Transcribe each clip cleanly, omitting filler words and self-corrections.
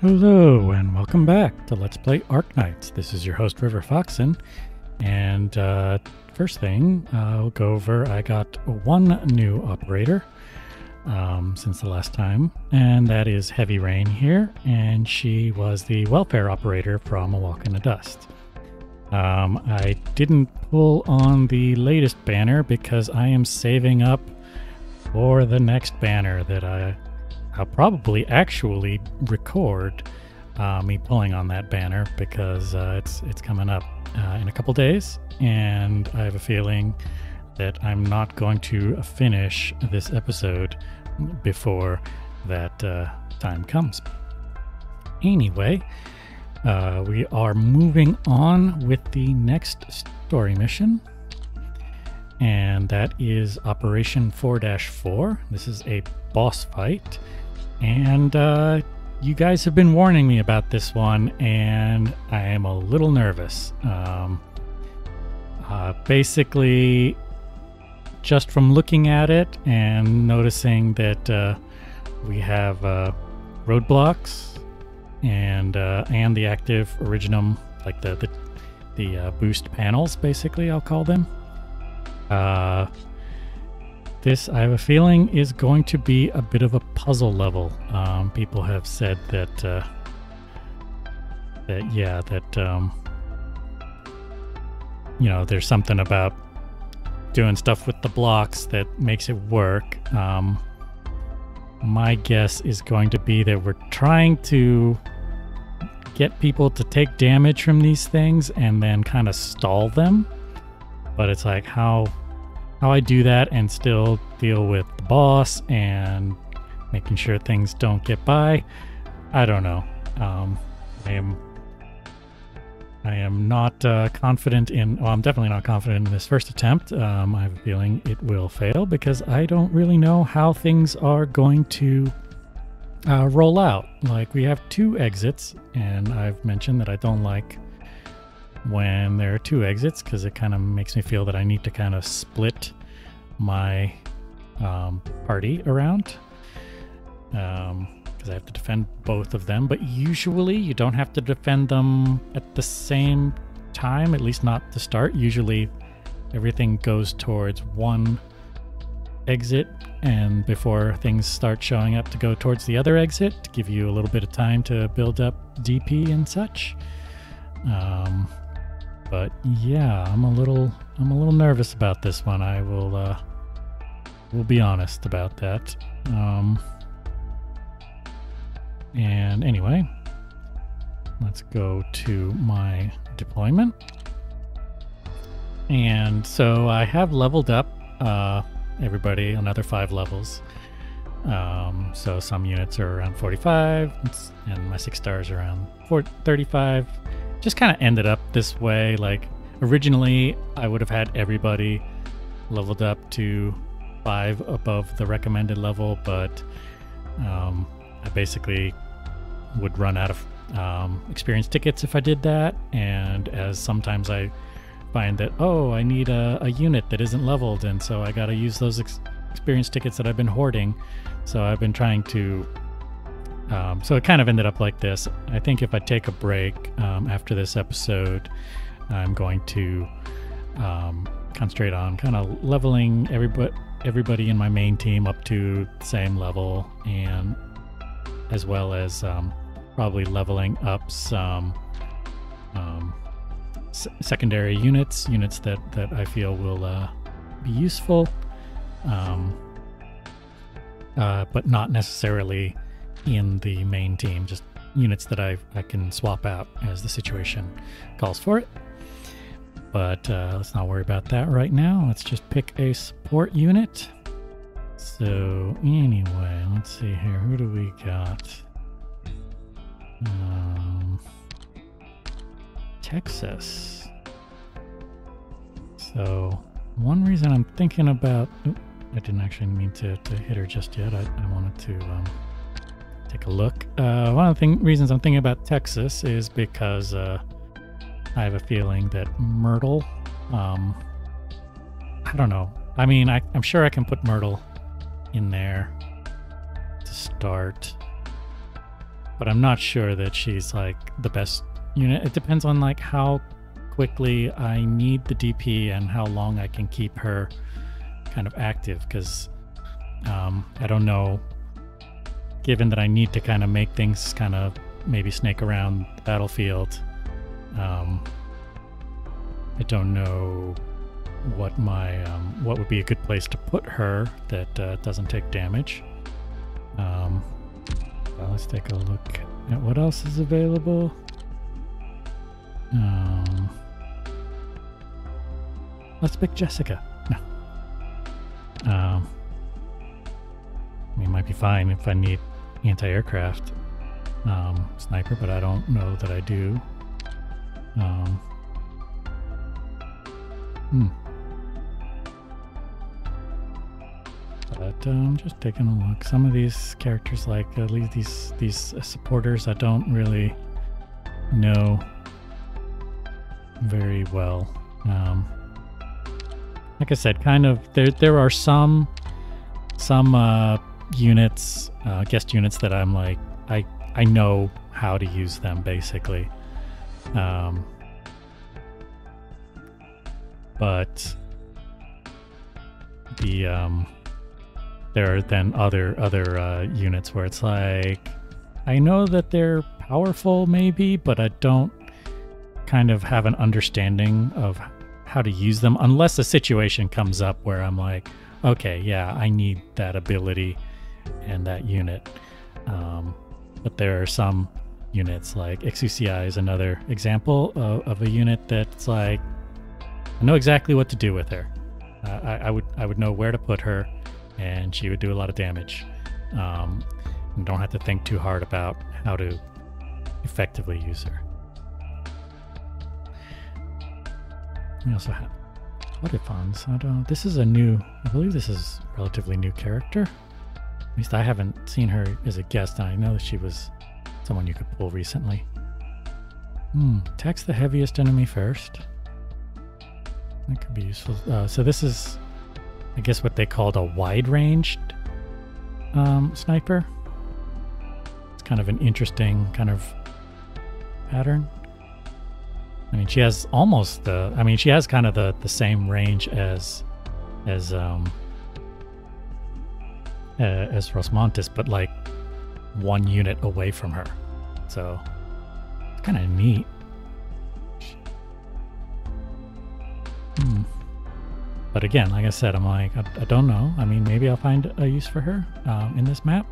Hello and welcome back to Let's Play Arknights. This is your host River Foxen, and first thing I'll go over, I got one new operator since the last time, and that is Heavy Rain here, and she was the welfare operator from A Walk in the Dust. I didn't pull on the latest banner because I am saving up for the next banner that I'll probably actually record me pulling on that banner because it's coming up in a couple days, and I have a feeling that I'm not going to finish this episode before that time comes. Anyway, we are moving on with the next story mission, and that is Operation 4-4. This is a boss fight. And you guys have been warning me about this one, and I am a little nervous. Basically, just from looking at it and noticing that we have roadblocks and the active originum, like the boost panels, basically, I'll call them. This, I have a feeling, is going to be a bit of a puzzle level. People have said that you know, there's something about doing stuff with the blocks that makes it work. My guess is going to be that we're trying to get people to take damage from these things and then kind of stall them. But it's like how I do that and still deal with the boss and making sure things don't get by, I don't know. I am not confident in. Well, I'm definitely not confident in this first attempt. I have a feeling it will fail because I don't really know how things are going to roll out. Like, we have two exits, and I've mentioned that I don't like when there are two exits because it kind of makes me feel that I need to kind of split my party around because I have to defend both of them, but usually you don't have to defend them at the same time, at least not to start. Usually everything goes towards one exit and before things start showing up to go towards the other exit to give you a little bit of time to build up DP and such. But yeah, I'm a little nervous about this one. I will be honest about that. And anyway, let's go to my deployment. And so I have leveled up everybody another 5 levels. So some units are around 45, and my 6 stars are around 35. Just kind of ended up this way. Like, originally I would have had everybody leveled up to 5 above the recommended level, but I basically would run out of experience tickets if I did that, and as sometimes I find that, oh, I need a unit that isn't leveled, and so I gotta use those experience tickets that I've been hoarding. So I've been trying to so it kind of ended up like this. I think if I take a break after this episode, I'm going to concentrate on kind of leveling everybody in my main team up to the same level, and as well as probably leveling up some secondary units that I feel will be useful, but not necessarily in the main team, just units that I can swap out as the situation calls for it. But let's not worry about that right now. Let's just pick a support unit. So anyway, let's see here. Who do we got? Texas. So one reason I'm thinking about... I didn't actually mean to hit her just yet. I wanted to take a look. One of the reasons I'm thinking about Texas is because I have a feeling that Myrtle... I don't know. I mean, I'm sure I can put Myrtle in there to start. but I'm not sure that she's like the best unit. It depends on like how quickly I need the DP and how long I can keep her kind of active, because I don't know, given that I need to kind of make things kind of maybe snake around the battlefield. I don't know what my what would be a good place to put her that doesn't take damage. Well, let's take a look at what else is available. Let's pick Jessica. No. I mean, it might be fine if I need anti-aircraft sniper, but I don't know that I do. But just taking a look. Some of these characters, like at least these supporters, I don't really know very well. Like I said, kind of there are some units, guest units that I'm like I know how to use them basically. But there are then other units where it's like I know that they're powerful maybe, but I don't kind of have an understanding of how to use them unless a situation comes up where I'm like, okay, yeah, I need that ability and that unit. But there are some units, like XUCI is another example of a unit that's like, I know exactly what to do with her. I would know where to put her, and she would do a lot of damage. And don't have to think too hard about how to effectively use her. We also have Audifons. This is a new, I believe this is a relatively new character. At least I haven't seen her as a guest. I know that she was someone you could pull recently. Attacks the heaviest enemy first. That could be useful. So this is, I guess, what they called a wide-ranged sniper. It's kind of an interesting kind of pattern. I mean, she has almost the, I mean, she has kind of the same range as Rosmontis, but like one unit away from her. So it's kind of neat. But again, like I said, I'm like, I don't know. I mean, maybe I'll find a use for her in this map.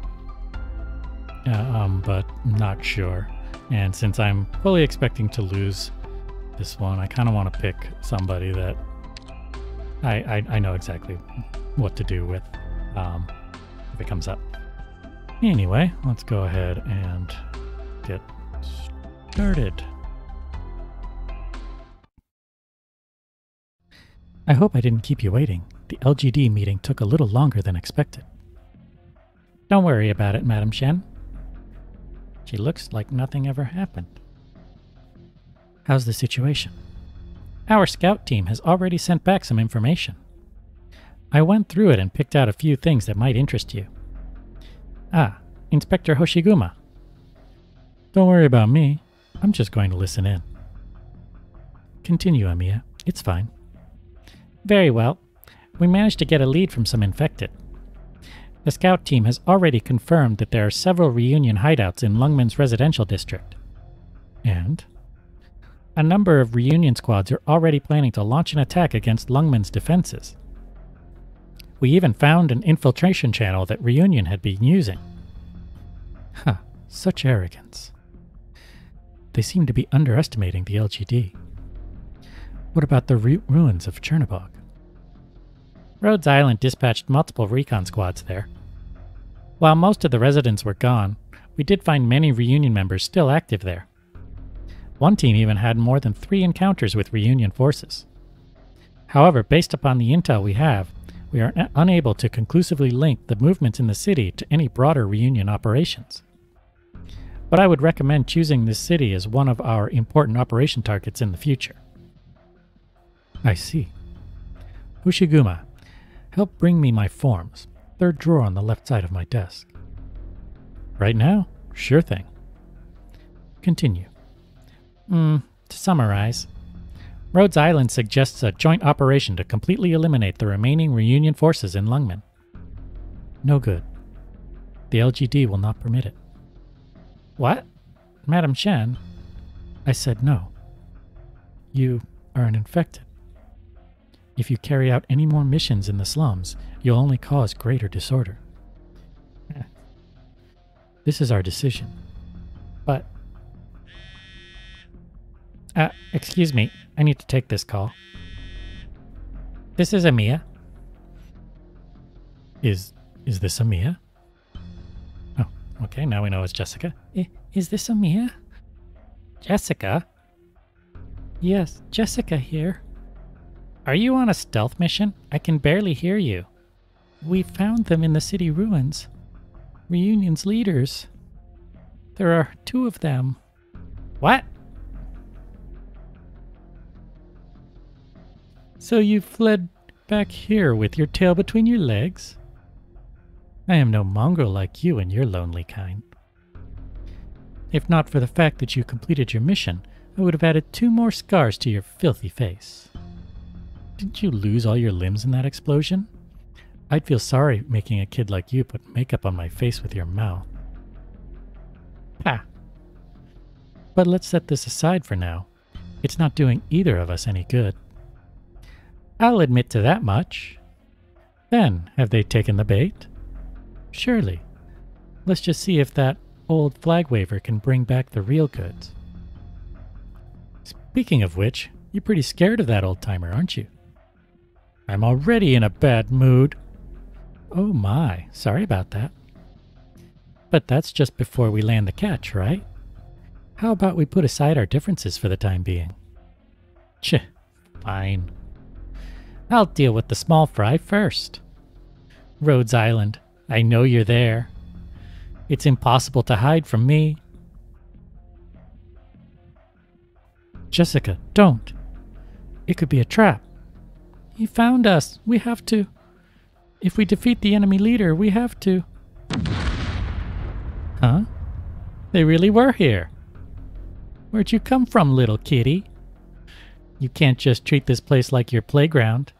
But I'm not sure. And since I'm fully expecting to lose this one, I kind of want to pick somebody that I know exactly what to do with if it comes up. Anyway, let's go ahead and get started. I hope I didn't keep you waiting. The LGD meeting took a little longer than expected. Don't worry about it, Madam Shen. She looks like nothing ever happened. How's the situation? Our scout team has already sent back some information. I went through it and picked out a few things that might interest you. Ah, Inspector Hoshiguma. Don't worry about me. I'm just going to listen in. Continue, Amiya. It's fine. Very well. We managed to get a lead from some infected. The scout team has already confirmed that there are several reunion hideouts in Lungman's residential district. And? A number of reunion squads are already planning to launch an attack against Lungman's defenses. We even found an infiltration channel that Reunion had been using. Huh, such arrogance. They seem to be underestimating the LGD. What about the ruins of Chernobog? Rhodes Island dispatched multiple recon squads there. While most of the residents were gone, we did find many Reunion members still active there. One team even had more than 3 encounters with Reunion forces. However, based upon the intel we have, we are unable to conclusively link the movements in the city to any broader Reunion operations. But I would recommend choosing this city as one of our important operation targets in the future. I see. Hoshiguma, help bring me my forms. 3rd drawer on the left side of my desk. Right now? Sure thing. continue. To summarize, Rhodes Island suggests a joint operation to completely eliminate the remaining Reunion forces in Lungmen. No good. The LGD will not permit it. What? Madam Shen? I said no. You are an infected. If you carry out any more missions in the slums, you'll only cause greater disorder. This is our decision. But... excuse me. I need to take this call. This is Amia. Is this Amia? Oh, okay, now we know it's Jessica. Is this Amia? Jessica? Yes, Jessica here. Are you on a stealth mission? I can barely hear you. We found them in the city ruins. Reunion's leaders. There are 2 of them. What? So you fled back here with your tail between your legs? I am no mongrel like you and your lonely kind. If not for the fact that you completed your mission, I would have added 2 more scars to your filthy face. Didn't you lose all your limbs in that explosion? I'd feel sorry making a kid like you put makeup on my face with your mouth. Ha! But let's set this aside for now. It's not doing either of us any good. I'll admit to that much. Then, have they taken the bait? Surely. Let's just see if that old flag waver can bring back the real goods. Speaking of which, you're pretty scared of that old-timer, aren't you? I'm already in a bad mood. Oh my, sorry about that. But that's just before we land the catch, right? How about we put aside our differences for the time being? Fine. I'll deal with the small fry first. Rhodes Island, I know you're there. It's impossible to hide from me. Jessica, don't. It could be a trap. He found us. We have to. If we defeat the enemy leader, we have to. Huh? They really were here. Where'd you come from, little kitty? You can't just treat this place like your playground.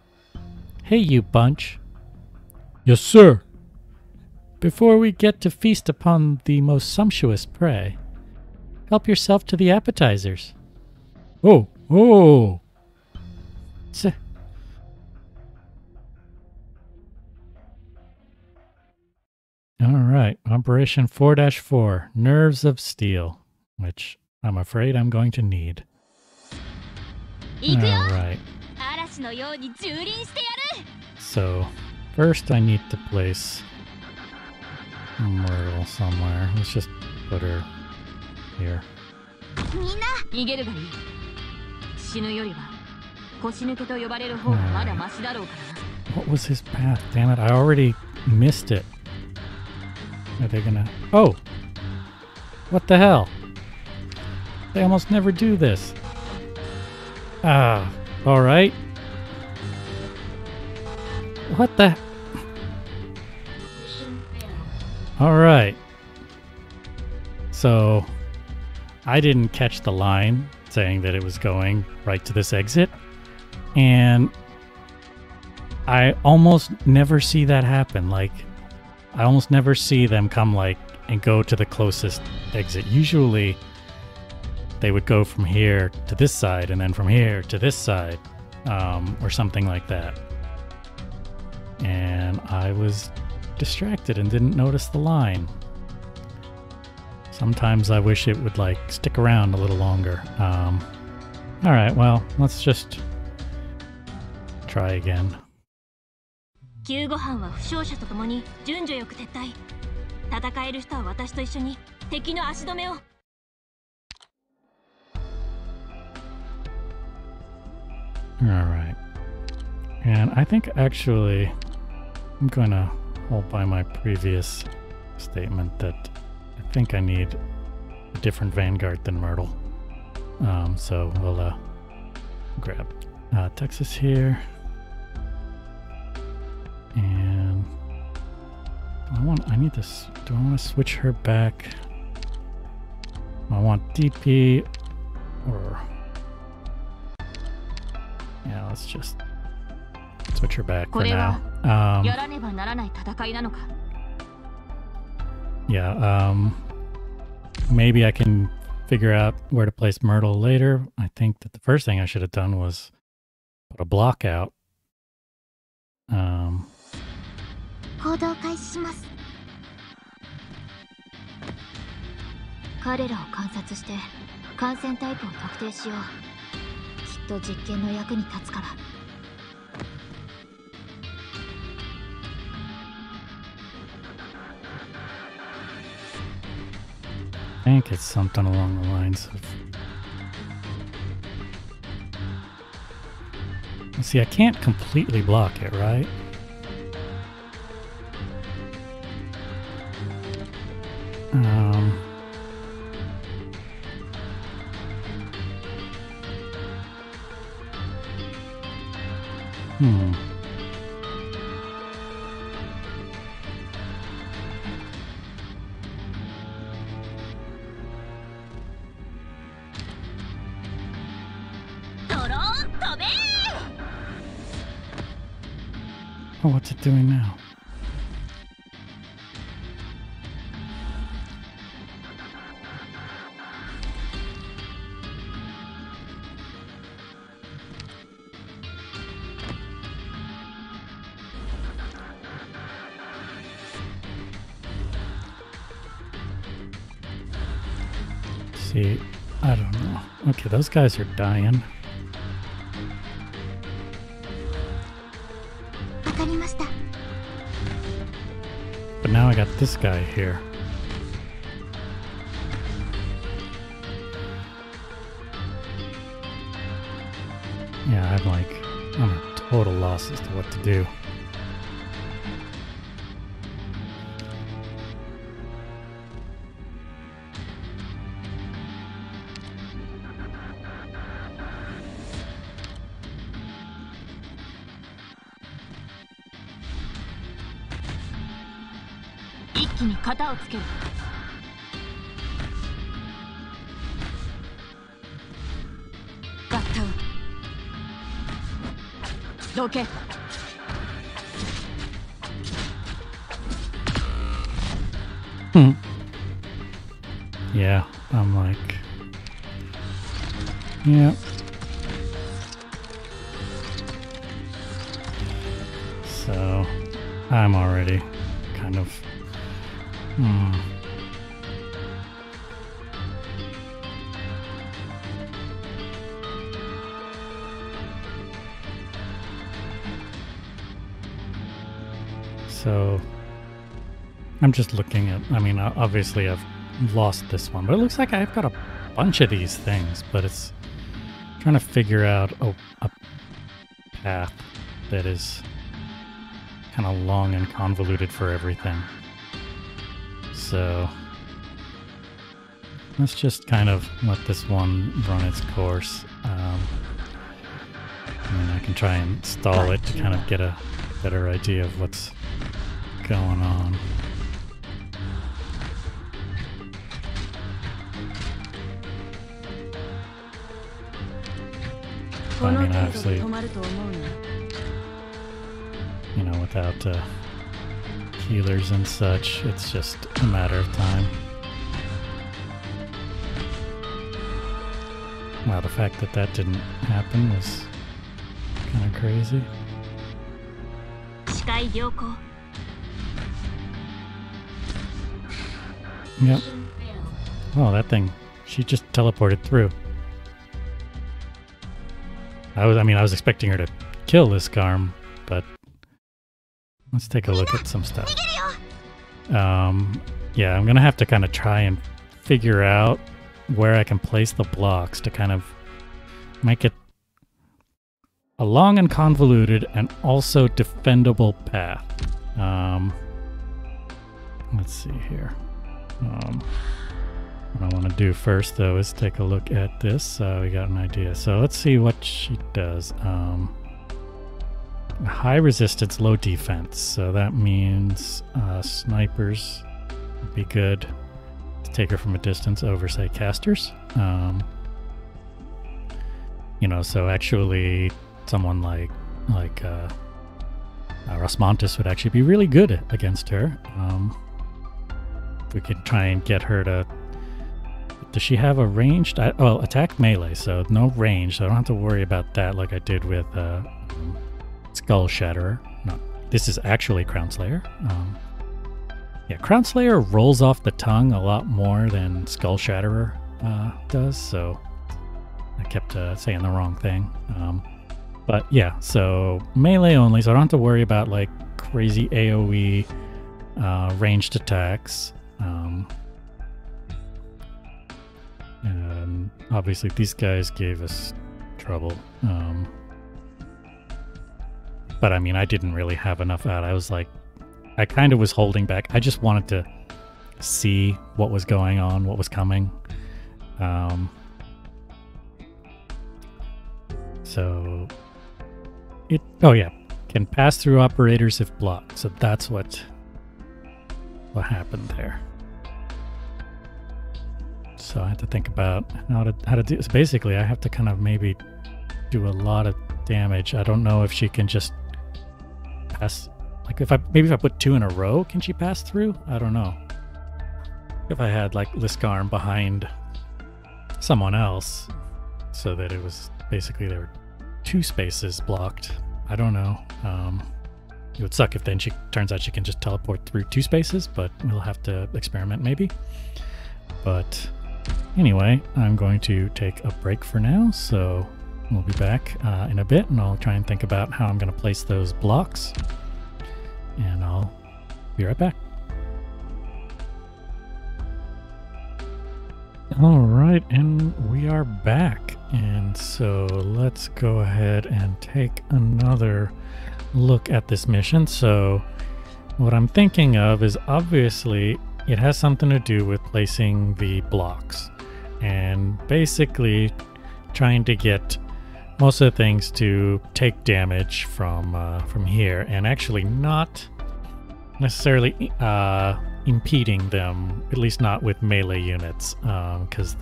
Hey, you bunch. Yes, sir. Before we get to feast upon the most sumptuous prey, help yourself to the appetizers. Oh. Alright, Operation 4-4, Nerves of Steel, which I'm afraid I'm going to need. Alright. So, first I need to place Myrtle somewhere. Let's just put her here. What was his path? Damn it, I already missed it. Are they gonna... Oh! What the hell? They almost never do this. Ah, alright. What the... Alright. So, I didn't catch the line saying that it was going right to this exit. And I almost never see that happen. Like, I almost never see them come like and go to the closest exit. Usually they would go from here to this side and then from here to this side, or something like that. And I was distracted and didn't notice the line. Sometimes I wish it would like stick around a little longer. Alright, well, let's just try again. 救護班は負傷者と共に順序よく撤退。戦える人は私と一緒に敵の足止めを。Alright. And I think actually I'm going to hold by my previous statement that I think I need a different Vanguard than Myrtle. So we'll grab Texas here. And do I want to switch her back? I want DP or... Yeah, let's just switch her back for now. Yeah, maybe I can figure out where to place Myrtle later. I think that the first thing I should have done was put a block out. 行動開始します。彼らを観察して感染タイプを特定しよう。きっと実験の役に立つから。I think it's something along the lines of... See, I can't completely block it, right? Hmm. Oh, what's it doing now? See, I don't know. Okay, those guys are dying. But now I got this guy here. Yeah, I'm a total loss as to what to do. Yeah, I'm like... Yeah. So, I'm already kind of... So, I'm just looking at, I mean, obviously I've lost this one, but it looks like I've got a bunch of these things, but it's trying to figure out a path that is kind of long and convoluted for everything. So, let's just kind of let this one run its course. And I can try and stall it to kind of get a better idea of what's going on. I mean, obviously, you know, without healers and such, it's just a matter of time. Wow, the fact that that didn't happen was kind of crazy. Yep. Oh, that thing, she just teleported through. I was expecting her to kill this Garm, but let's take a look at some stuff. Yeah, I'm gonna have to kind of try and figure out where I can place the blocks to kind of make it a long and convoluted and also defendable path. Let's see here. What I want to do first, though, is take a look at this. We got an idea. So let's see what she does. High resistance, low defense. So that means snipers would be good. to take her from a distance over, say, casters. You know, so actually someone like Rosmontis would actually be really good against her. If we could try and get her to... Does she have a ranged... well, attack melee, so no range, so I don't have to worry about that like I did with Skull Shatterer. No, this is actually Crown Slayer. Yeah, Crown Slayer rolls off the tongue a lot more than Skull Shatterer does, so I kept saying the wrong thing. But yeah, so melee only, so I don't have to worry about like crazy AoE ranged attacks. And obviously these guys gave us trouble. But I mean, I didn't really have enough out. I was like, I kind of was holding back. I just wanted to see what was going on, what was coming. So it, oh yeah, can pass through operators if blocked. So that's what happened there. So I had to think about how to do. So basically, I have to kind of maybe do a lot of damage. I don't know if she can just pass. Like if I put 2 in a row, can she pass through? I don't know. If I had like Liskarm behind someone else, so that it was basically there were 2 spaces blocked. I don't know. It would suck if then she turns out she can just teleport through 2 spaces, but we'll have to experiment maybe. But anyway, I'm going to take a break for now, so we'll be back in a bit, and I'll try and think about how I'm going to place those blocks, and I'll be right back. All right, and we are back, and so let's go ahead and take another look at this mission. So what I'm thinking of is obviously it has something to do with placing the blocks and basically trying to get most of the things to take damage from here, and actually not necessarily impeding them, at least not with melee units, because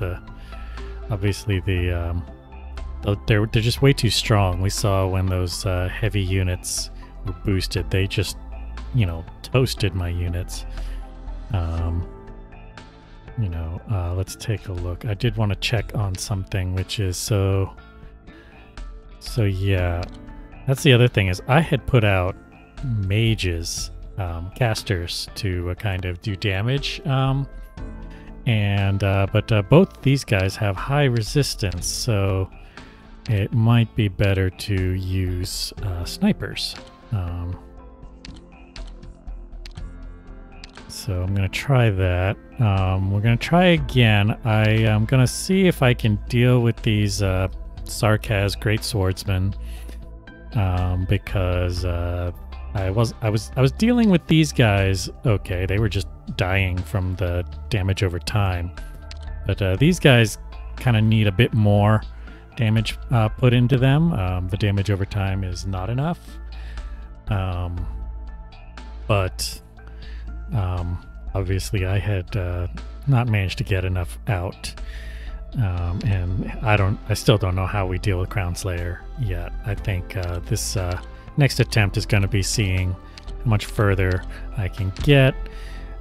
obviously they're just way too strong. We saw when those heavy units were boosted, they just, you know, toasted my units. Let's take a look. I did want to check on something, which is so yeah, that's the other thing, is I had put out mages, casters, to kind of do damage, but both these guys have high resistance, so it might be better to use snipers. So I'm going to try that. We're going to try again. I am going to see if I can deal with these Sarkaz Great Swordsmen, because I was dealing with these guys. Okay, they were just dying from the damage over time, but these guys kind of need a bit more damage put into them. The damage over time is not enough, but obviously I had not managed to get enough out, and I still don't know how we deal with Crown Slayer yet. I think this next attempt is going to be seeing how much further I can get.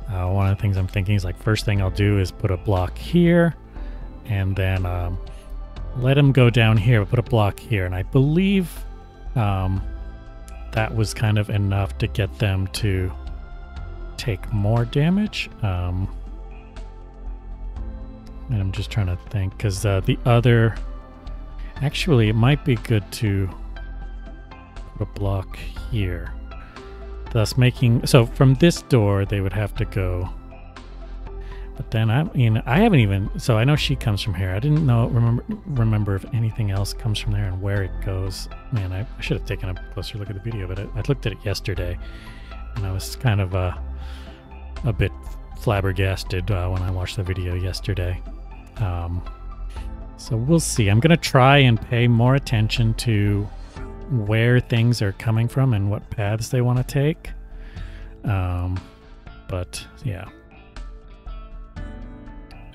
One of the things I'm thinking is, like, first thing I'll do is put a block here, and then let him go down here, but put a block here, and I believe that was kind of enough to get them to take more damage. And I'm just trying to think, because the other, actually it might be good to put a block here, thus making, so from this door they would have to go, but then I haven't even, so I know she comes from here. I didn't remember if anything else comes from there and where it goes. Man, I should have taken a closer look at the video, but I looked at it yesterday and I was kind of a bit flabbergasted when I watched the video yesterday. So we'll see. I'm gonna try and pay more attention to where things are coming from and what paths they want to take. But yeah.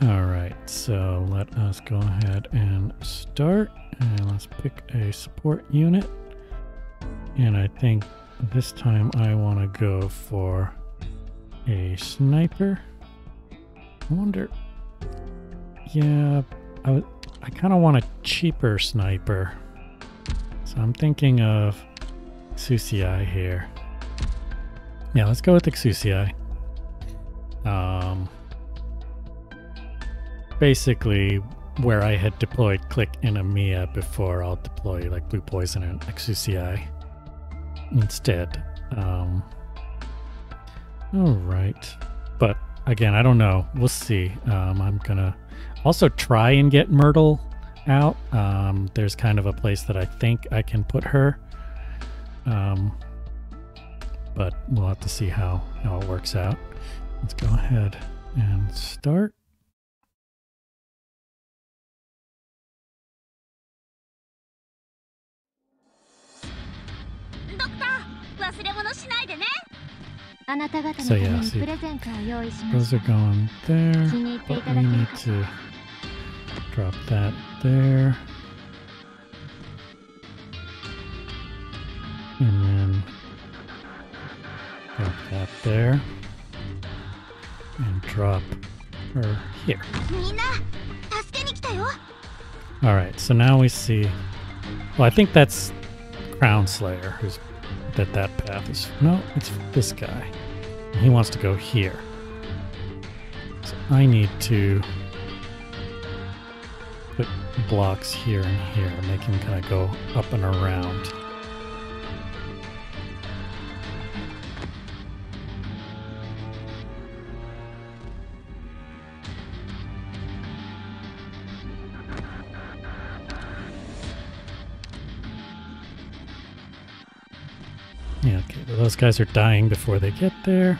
Alright, so let us go ahead and start. And let's pick a support unit. And I think this time I want to go for a sniper. I wonder... Yeah, I kind of want a cheaper sniper. So I'm thinking of Xuxiai here. Yeah, let's go with Xuxiai. Basically, where I had deployed Click and Amiya before, I'll deploy like Blue Poison and Xuxiai instead. Alright. But again, I don't know. We'll see. I'm gonna also try and get Myrtle out. There's kind of a place that I think I can put her. But we'll have to see how it works out. Let's go ahead and start. So yeah, see, those are going there, but we need to drop that there. And then drop that there. And drop her here. Alright, so now we see... Well, I think that's Crown Slayer who's... That path is... No, it's this guy. He wants to go here. So I need to put blocks here and here, make him kind of go up and around. Yeah, okay, well, those guys are dying before they get there.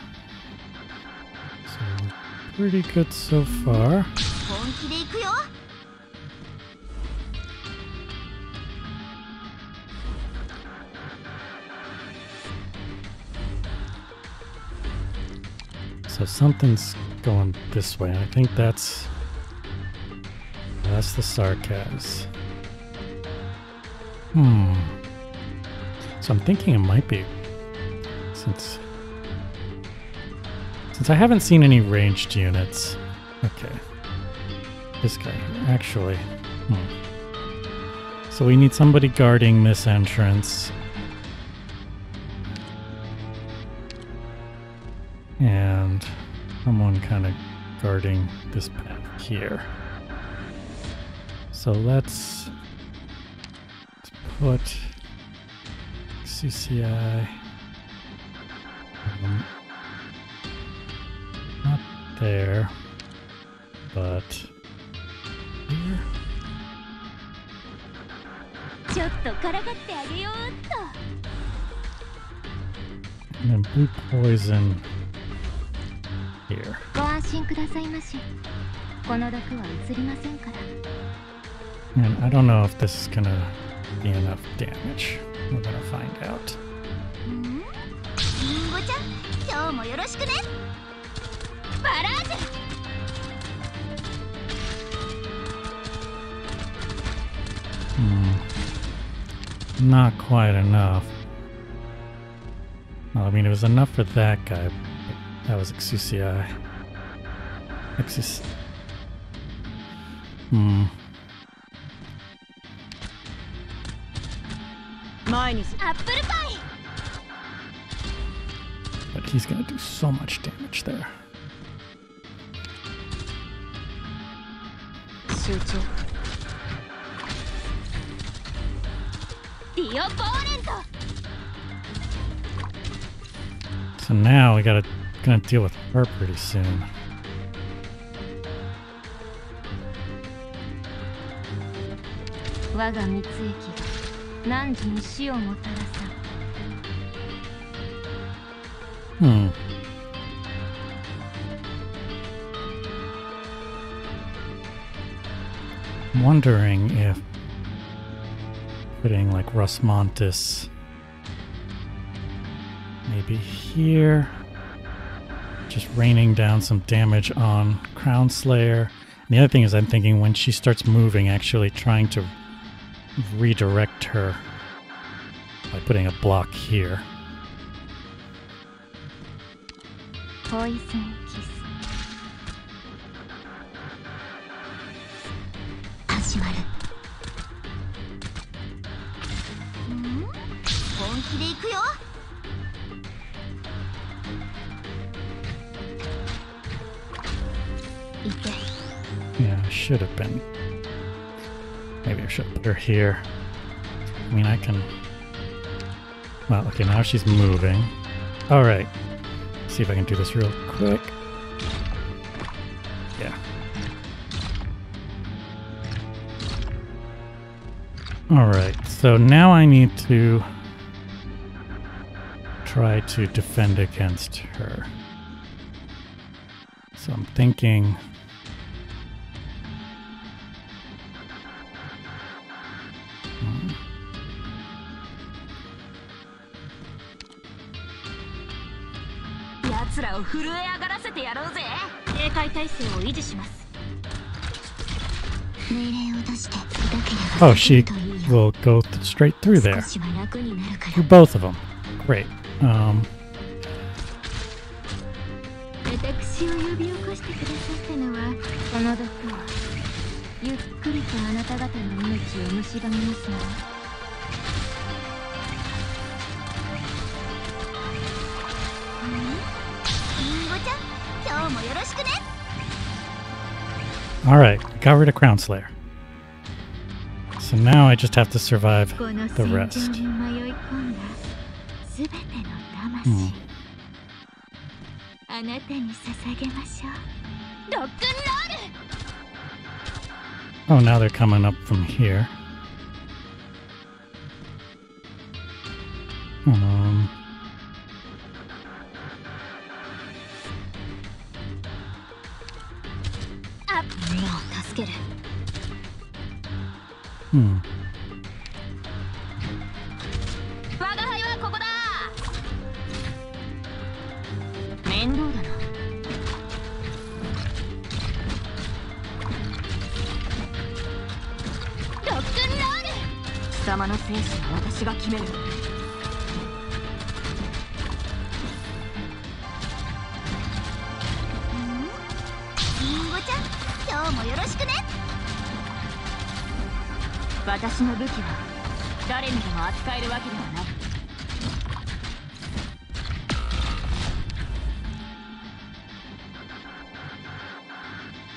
So, pretty good so far. So something's going this way, and I think that's the Sarkaz. So I'm thinking it might be, since I haven't seen any ranged units. Okay, this guy here, actually. So we need somebody guarding this entrance. And someone kind of guarding this path here. So let's put CCI not there, but here. And then Blue Poison here. And I don't know if this is gonna be enough damage. We're gonna find out. Not quite enough. Well, I mean, it was enough for that guy, but that was Xuxiai. But he's gonna do so much damage there. So now we gonna deal with her pretty soon. I'm wondering if putting like Rosmontis maybe here, just raining down some damage on Crown Slayer, The other thing is I'm thinking when she starts moving, actually trying to redirect her by putting a block here. Poison kiss. 始まる。本気で行くよ。Yeah, I should have been. Maybe I should put her here. I mean, I can... Well, okay, now she's moving. Alright. See if I can do this real quick. Yeah. Alright, so now I need to try to defend against her. So I'm thinking... Oh, she will go straight through there. Through both of them. Great. Alright, got rid of Crown Slayer. So now I just have to survive the rest. Oh, now they're coming up from here.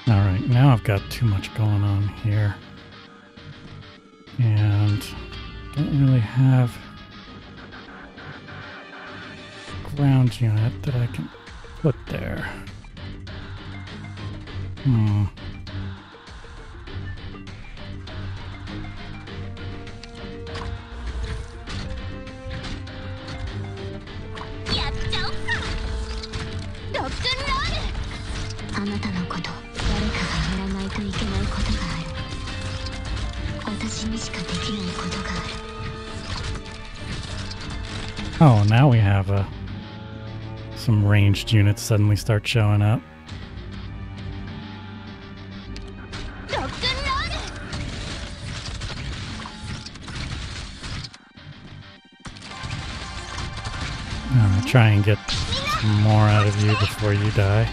Alright, now I've got too much going on here. And don't really have a ground unit that I can put there. Oh, now we have some ranged units suddenly start showing up. Try and get some more out of you before you die.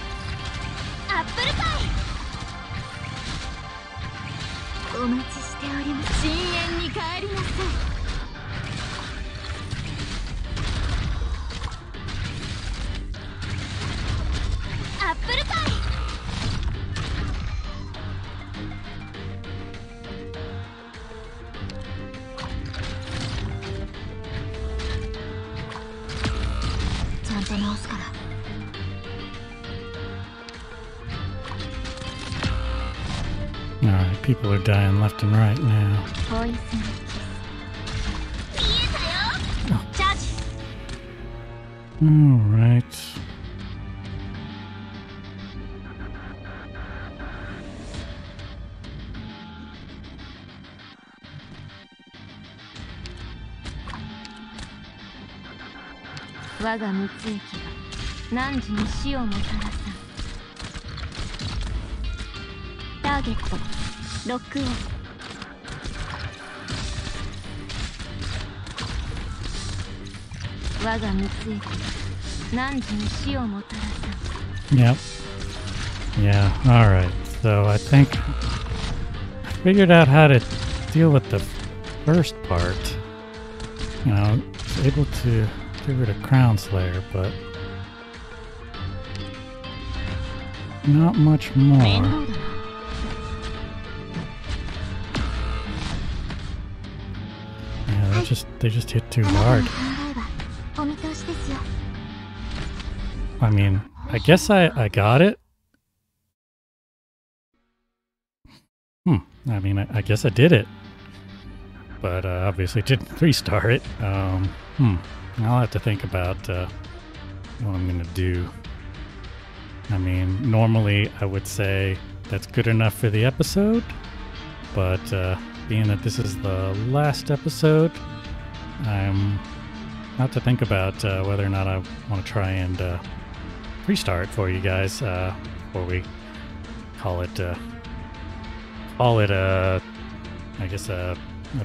Alright, people are dying left and right now. Alright. ーゲットロックオン。我が三つへ何時に死をもたらさ。 Yep. Yeah, alright. So I think I figured out how to deal with the first part. You know, able to get rid of Crown Slayer, but not much more. 面倒だな。 Yeah, they just hit too hard. お見通しですよ。 I mean, I guess I got it. I mean, I guess I did it. But obviously didn't 3-star it. I'll have to think about what I'm going to do. I mean, normally I would say that's good enough for the episode. But being that this is the last episode, I'm have to think about whether or not I want to try and 3-star it for you guys before we call it I guess a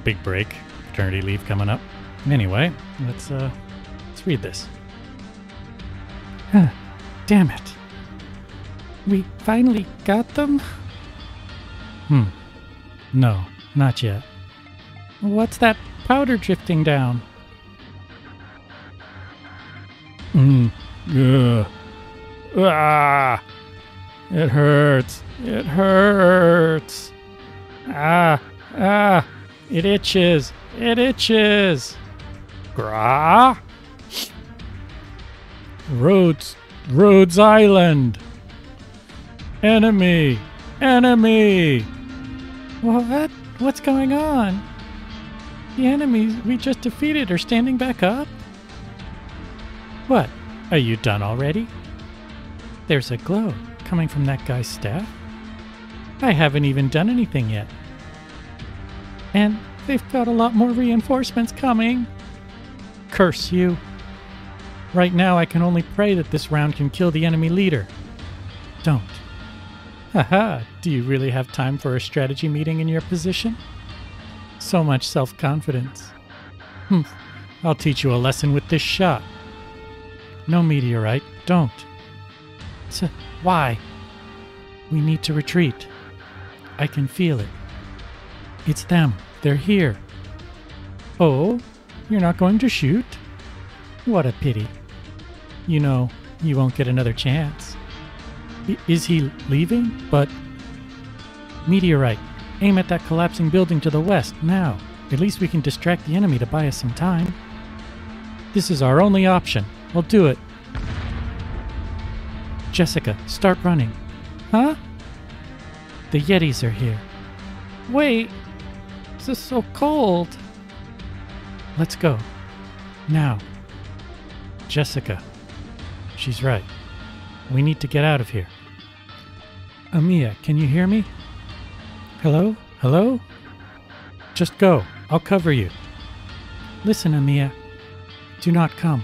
big break. Paternity leave coming up. Anyway, let's read this. Damn it. We finally got them? No, not yet. What's that powder drifting down? Ah! It hurts. It hurts. Ah! It itches. It itches. Grah! Rhodes Island. Enemy. Enemy. What? What's going on? The enemies we just defeated are standing back up? What? Are you done already? There's a glow coming from that guy's staff. I haven't even done anything yet. And they've got a lot more reinforcements coming. Curse you. Right now I can only pray that this round can kill the enemy leader. Don't. Haha, do you really have time for a strategy meeting in your position? So much self-confidence. I'll teach you a lesson with this shot. No meteorite, don't. Why? We need to retreat. I can feel it. It's them. They're here. Oh, you're not going to shoot? What a pity. You know, you won't get another chance. Is he leaving? But... Meteorite, aim at that collapsing building to the west, now. At least we can distract the enemy to buy us some time. This is our only option. We'll do it. Jessica, start running. Huh? The Yetis are here. Wait! This is so cold. Let's go. Now. Jessica. She's right. We need to get out of here. Amiya, can you hear me? Hello? Hello? Just go. I'll cover you. Listen, Amiya. Do not come.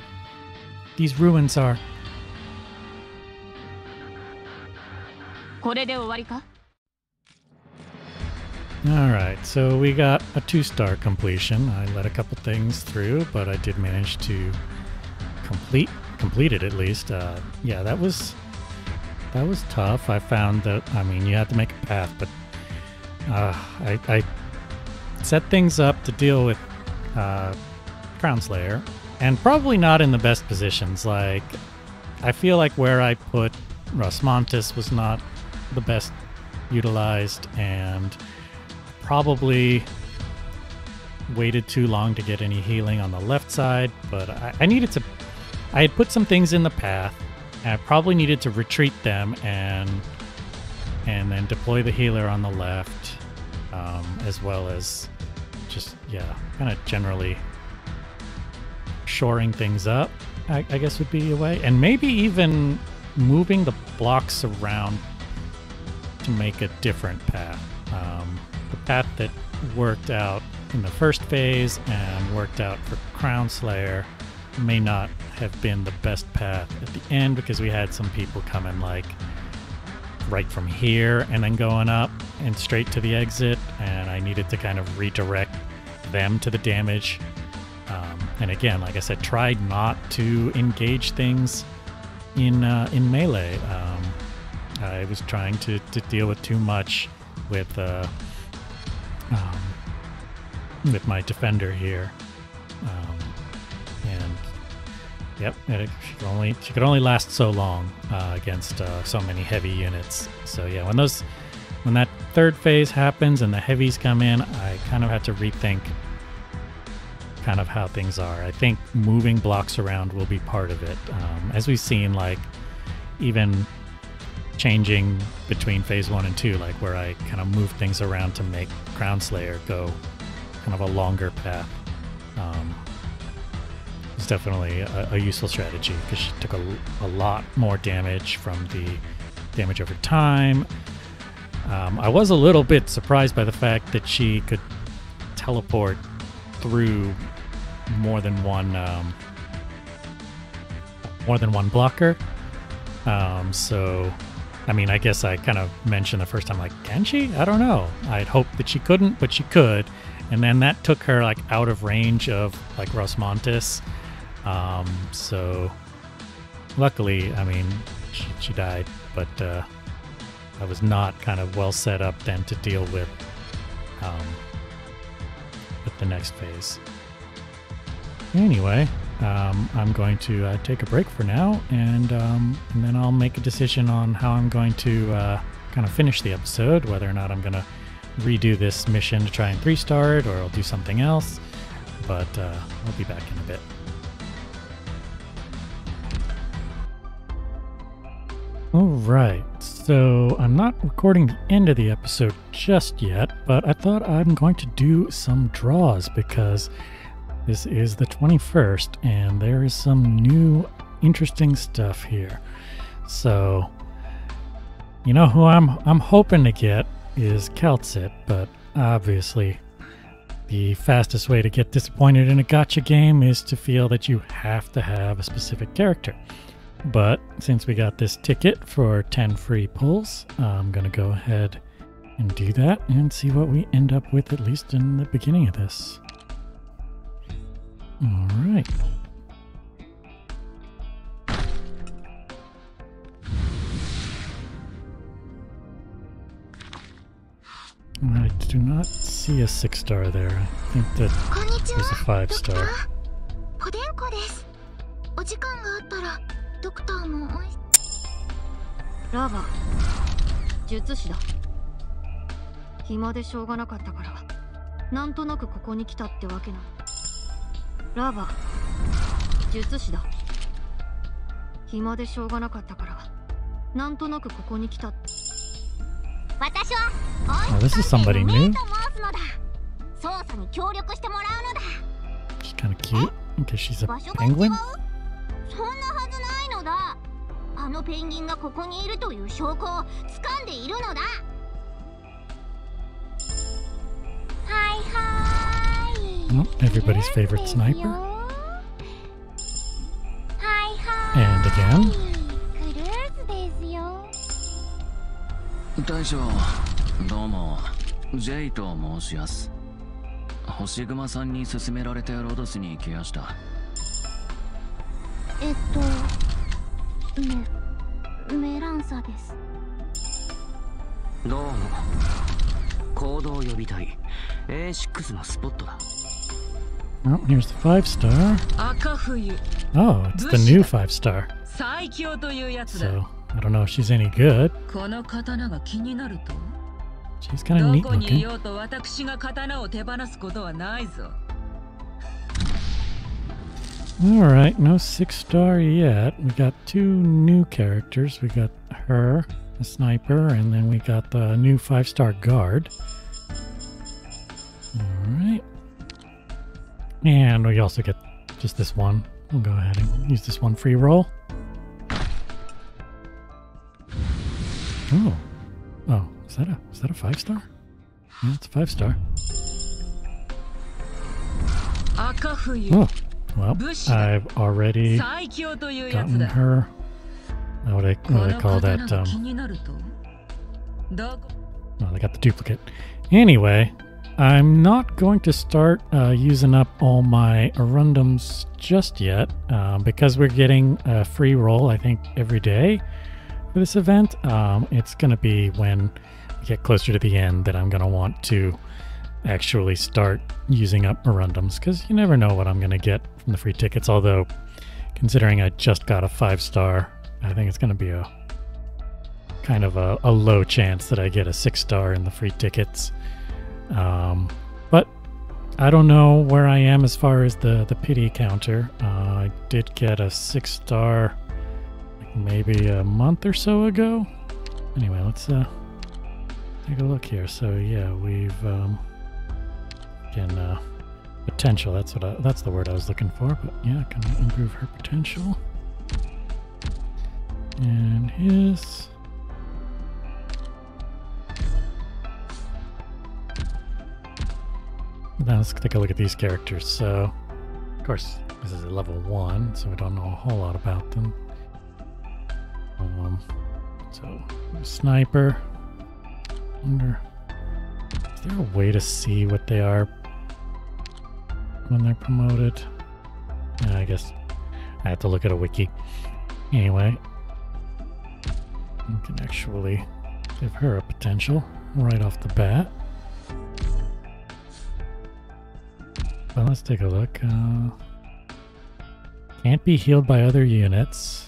These ruins are... これで終わりか? Alright, so we got a 2-star completion. I let a couple things through, but I did manage to complete it at least. Yeah, that was tough. I found that, I mean, you had to make a path, but I set things up to deal with Crown Slayer, and probably not in the best positions. Like, I feel like where I put Rosmontis was not the best utilized, and probably waited too long to get any healing on the left side, but I needed to... I had put some things in the path, and I probably needed to retreat them and then deploy the healer on the left, as well as just, yeah, kind of generally shoring things up, I guess would be a way. And maybe even moving the blocks around to make a different path. The path that worked out in the first phase and worked out for Crown Slayer may not have been the best path at the end, because we had some people come and like right from here and then going up and straight to the exit, and I needed to kind of redirect them to the damage. And again, like I said, tried not to engage things in melee. I was trying to deal with too much with my defender here, and yep, she could only last so long against so many heavy units. So yeah, when that third phase happens and the heavies come in, I kind of had to rethink kind of how things are. I think moving blocks around will be part of it, as we've seen, like even changing between phase 1 and 2, like where I kind of move things around to make Crown Slayer go kind of a longer path. It's definitely a useful strategy because she took a lot more damage from the damage over time. I was a little bit surprised by the fact that she could teleport through more than one blocker. So I mean, I guess I kind of mentioned the first time, like, can she? I don't know. I'd hoped that she couldn't, but she could. And then that took her like out of range of like Rosmontis. So luckily, I mean, she died, but I was not kind of well set up then to deal with the next phase. Anyway, I'm going to take a break for now, and then I'll make a decision on how I'm going to kind of finish the episode, whether or not I'm going to redo this mission to try and 3-star it, or I'll do something else, but I'll be back in a bit. Alright, so I'm not recording the end of the episode just yet, but I thought I'm going to do some draws because this is the 21st and there is some new interesting stuff here. So, you know who I'm hoping to get is Kaltzit, but obviously the fastest way to get disappointed in a gacha game is to feel that you have to have a specific character. But since we got this ticket for 10 free pulls, I'm going to go ahead and do that and see what we end up with, at least in the beginning of this. Alright. I do not see a 6-star there. I think that there's a 5-star.ラーバ術師だ。暇でしょうがなかったからなんとなくここに来たってわけな。ラーバ術師だ。暇でしょうがなかったからなんとなくここに来た。私は Oh, this is somebody new. 捜査に協力してもらうのだ。 She's kind of cute because she's a penguin. そんなはずないのだ。あのペンギンがここにいるという証拠を掴んでいるのだ。はいはい。Oh, everybody's favorite sniper. はいはい。 And again. クルーズですよ。大将、どうも、ジェイと申します。星熊さんに勧められてロドスに来やした。メランサです。どうも。行動予備隊 A6 のスポットだ。Oh, here's the 5-star. Oh, it's the new 5-star. So, I don't know if she's any good. She's kind of neat looking. Alright, no 6-star yet. We got 2 new characters. We got her, the sniper, and then we got the new 5-star guard. Alright. And we also get just this one. We'll go ahead and use this one free roll. Oh. Oh, is that a 5-star? Yeah, it's a 5-star. Oh. Well, I've already gotten her, what do I call that, Well, I got the duplicate. Anyway, I'm not going to start using up all my Arundums just yet because we're getting a free roll, I think, every day for this event. It's going to be when we get closer to the end that I'm going to want to actually start using up Arundums, because you never know what I'm going to get from the free tickets. Although, considering I just got a 5-star, I think it's going to be a kind of a low chance that I get a 6-star in the free tickets. But I don't know where I am as far as the pity counter. I did get a 6-star like maybe a month or so ago. Anyway, let's take a look here. So yeah, we've again potential. That's the word I was looking for. But yeah, can improve her potential and his. Now let's take a look at these characters. So, of course, this is a level 1, so we don't know a whole lot about them. So, sniper. Wonder, is there a way to see what they are when they're promoted? Yeah, I guess I have to look at a wiki. Anyway, we can actually give her a potential right off the bat. Well, let's take a look. Can't be healed by other units.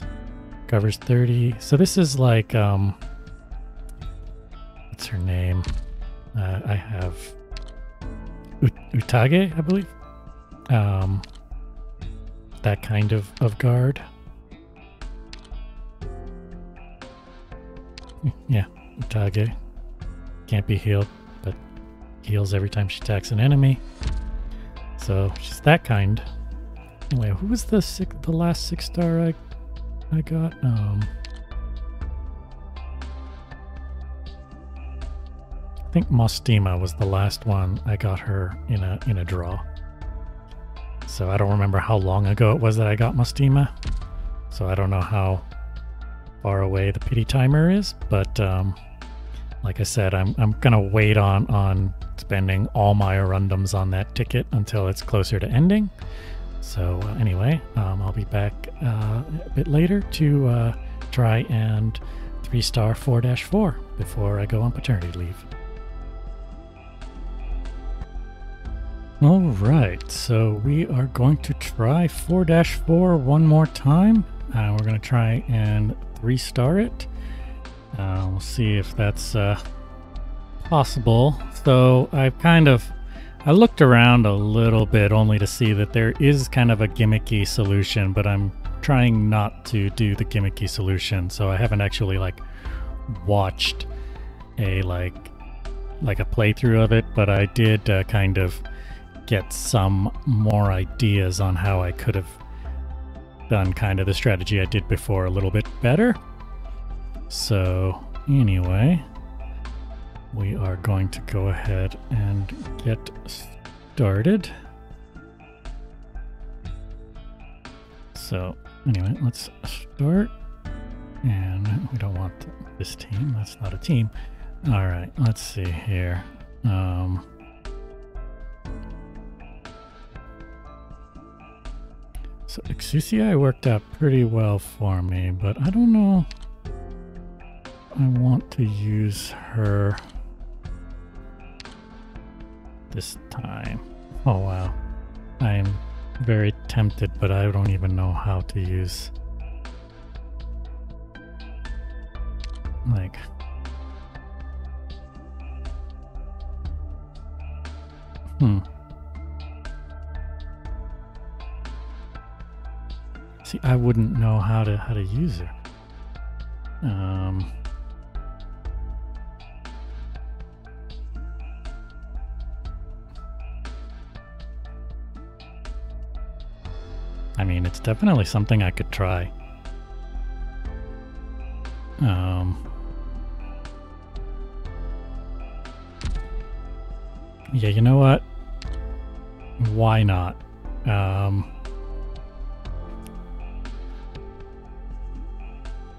Covers 30. So this is like, what's her name? I have Utage, I believe. That kind of guard. Yeah, Utage. Can't be healed, but heals every time she attacks an enemy. So she's that kind. Anyway, who was the last 6-star I got? I think Mostima was the last one I got her in a draw. So I don't remember how long ago it was that I got Mostima. So I don't know how far away the pity timer is, but like I said, I'm gonna wait on spending all my Arundums on that ticket until it's closer to ending. So anyway, I'll be back a bit later to try and 3-star 4-4 before I go on paternity leave. Alright, so we are going to try 4-4 one more time. We're going to try and 3-star it. We'll see if that's possible. So I looked around a little bit only to see that there is kind of a gimmicky solution, but I'm trying not to do the gimmicky solution. So I haven't actually watched a like a playthrough of it, but I did kind of get some more ideas on how I could have done kind of the strategy I did before a little bit better. So anyway, we are going to go ahead and get started. So anyway, let's start. And we don't want this team. That's not a team. All right, let's see here. So Exusiai worked out pretty well for me, but I don't know I want to use her this time. Oh wow. I am very tempted, but I don't even know how to use See, I wouldn't know how to use her. I mean, it's definitely something I could try. Yeah, you know what? Why not?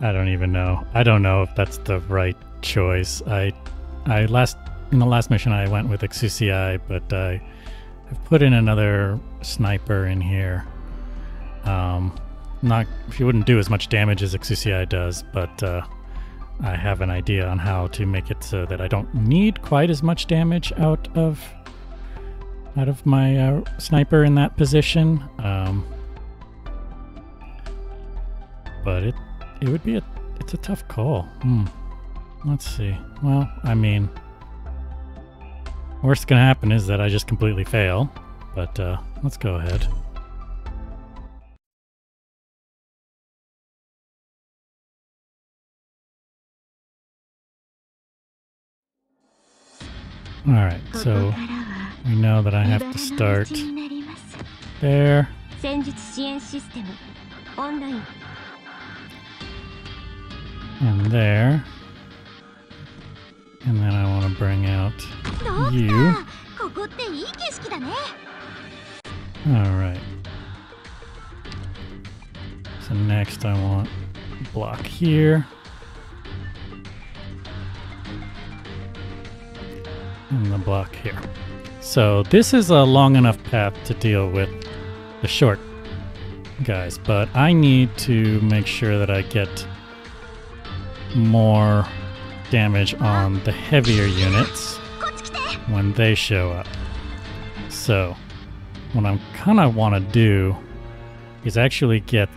I don't even know. I don't know if that's the right choice. In the last mission I went with Exusi, but I've put in another sniper in here. She wouldn't do as much damage as Exusi does, but I have an idea on how to make it so that I don't need quite as much damage out of my sniper in that position. But it would be it's a tough call. Let's see. Well, I mean, worst gonna happen is that I just completely fail, but let's go ahead. Alright, so we know that I have to start there. And there. And then I want to bring out you. Alright. So next I want block here. And the block here. So this is a long enough path to deal with the short guys, but I need to make sure that I get more damage on the heavier units when they show up. So what I'm kind of want to do is actually get...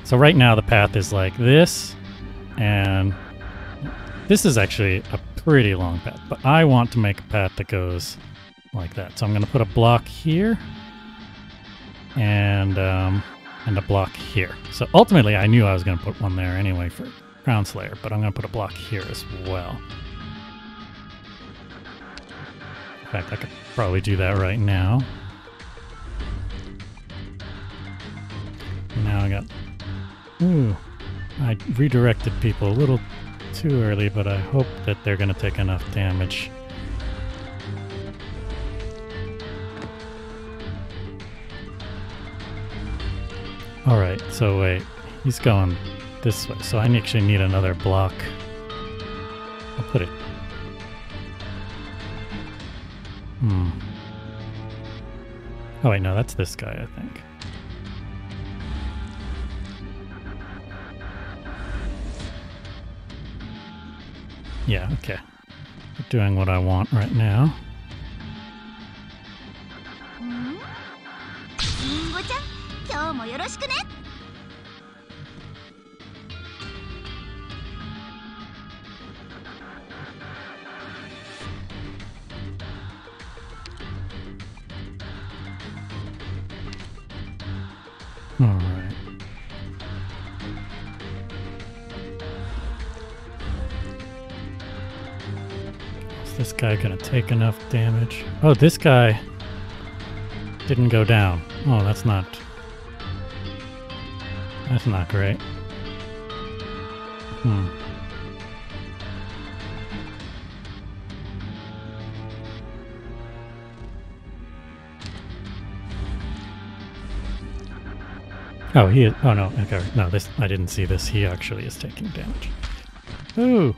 So right now the path is like this, and this is actually a pretty long path, but I want to make a path that goes like that. So I'm going to put a block here and a block here. So ultimately I knew I was going to put one there anyway for Crown Slayer, but I'm going to put a block here as well. In fact, I could probably do that right now. Now I got... Ooh, I redirected people a little too early, but I hope that they're going to take enough damage. Alright, so wait, he's going this way, so I actually need another block. I'll put it... Oh wait, no, that's this guy, I think. Yeah, okay. I'm doing what I want right now. All right. Is this guy gonna take enough damage? Oh, this guy didn't go down. Oh, that's not great. Oh, he is. Oh, no. Okay. No, this. I didn't see this. He actually is taking damage. Ooh.